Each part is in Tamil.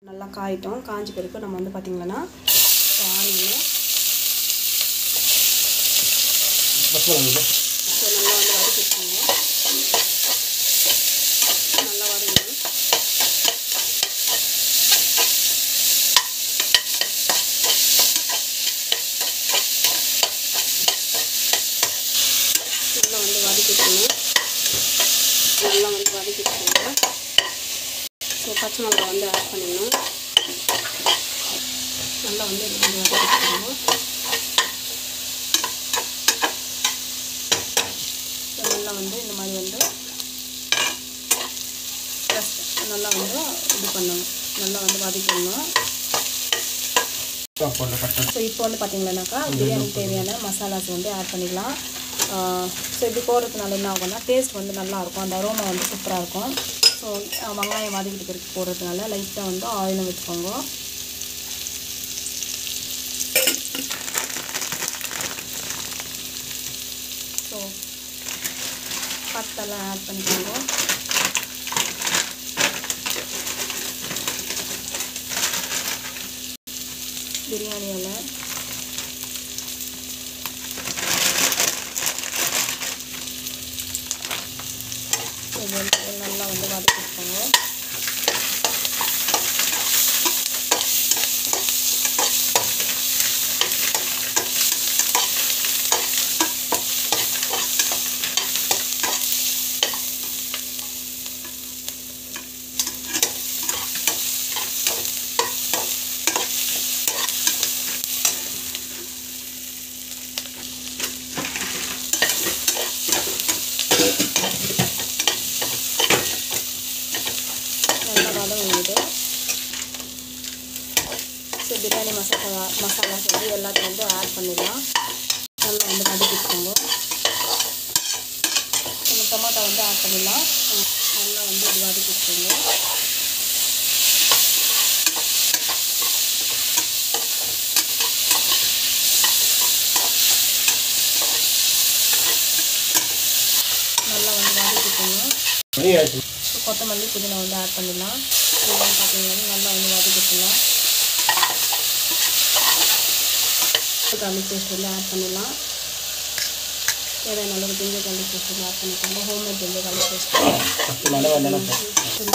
நல்லா காயிட்டோம். காஞ்ச பிறகு நம்ம வந்து பார்த்திங்கன்னா ஆனியன் நல்லா வந்து வதக்கிட்டுருங்க. நல்லா வதங்கணும். நல்லா வந்து வதக்கிட்டுருங்க. நல்லா வந்து வதக்கிட்டுருங்க. ஸோ பச்சை மிளகாய் வந்து ஆட் பண்ணிடணும். நல்லா வந்து இது வந்து வதக்கிட்டுருங்க. நல்லா வந்து இந்த மாதிரி வந்து நல்லா வந்து இது பண்ணணும். நல்லா வந்து வதக்கிடணும். ஸோ இப்போ வந்து பார்த்திங்கன்னாக்கா பிரியாணிக்கு தேவையான மசாலாஸ் வந்து ஆட் பண்ணிக்கலாம். ஸோ இப்படி போடுறதுனால என்ன ஆகும்னா டேஸ்ட் வந்து நல்லாயிருக்கும். அந்த அரோமா வந்து சூப்பராக இருக்கும். ஸோ வெங்காயம் வதக்கிட்டு பிறகு போடுறதுனால லைட்டாக வந்து ஆயிலும் வச்சுக்கோங்க. ஸோ பட்டெல்லாம் ஆட் பண்ணிக்கோங்க. பிரியாணி இலை நல்லா வந்து வதக்கிக்கோங்க. ஸோ பிரியாணி மசாலாஸ் வந்து எல்லாத்தையும் வந்து ஆட் பண்ணிடலாம். நல்லா வந்து வதக்கிக்கோங்க. நம்ம டொமேட்டோ வந்து ஆட் பண்ணிடலாம். நல்லா வந்து இது வதக்கிக்கோங்க. நல்லா வந்து வதக்கிக்கோங்க. கொத்தமல்லி புதினா வந்து ஆட் பண்ணிடலாம். இதெல்லாம் பார்த்தீங்கன்னா நல்லா வந்து வதக்கிக்கலாம். கார்லிக் பேஸ்ட் வந்து ஆட் பண்ணிடலாம். தேவையான அளவு ஜிஞ்சர் கார்லிக் பேஸ்ட் வந்து ஆட் பண்ணிக்கோங்க. ஹோம்மேட் ஜிஞ்சர் கார்லிக் பேஸ்ட்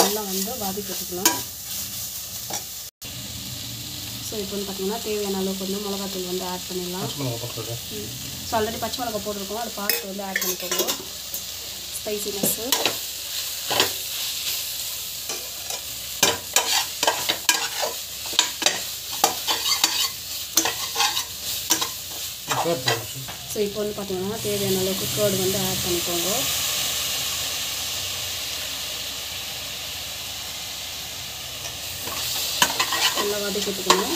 நல்லா வந்து வதக்கிட்டுக்கலாம். ஸோ இப்போ வந்து பார்த்திங்கன்னா தேவையான அளவுக்கு வந்து மிளகாத்தூள் வந்து ஆட் பண்ணிடலாம். ஸோ ஆல்ரெடி பச்சை மிளகா போட்டிருக்கோம். அதை பார்த்து வந்து ஆட் பண்ணிக்கோங்க. ஸ்பைசினஸ்ஸு ஸோ இப்போ வந்து பார்த்திங்கன்னா தேவையான அளவுக்கு கர்டு வந்து ஆட் பண்ணிக்கோங்க. நல்லா வதக்கிட்டுக்கணும்.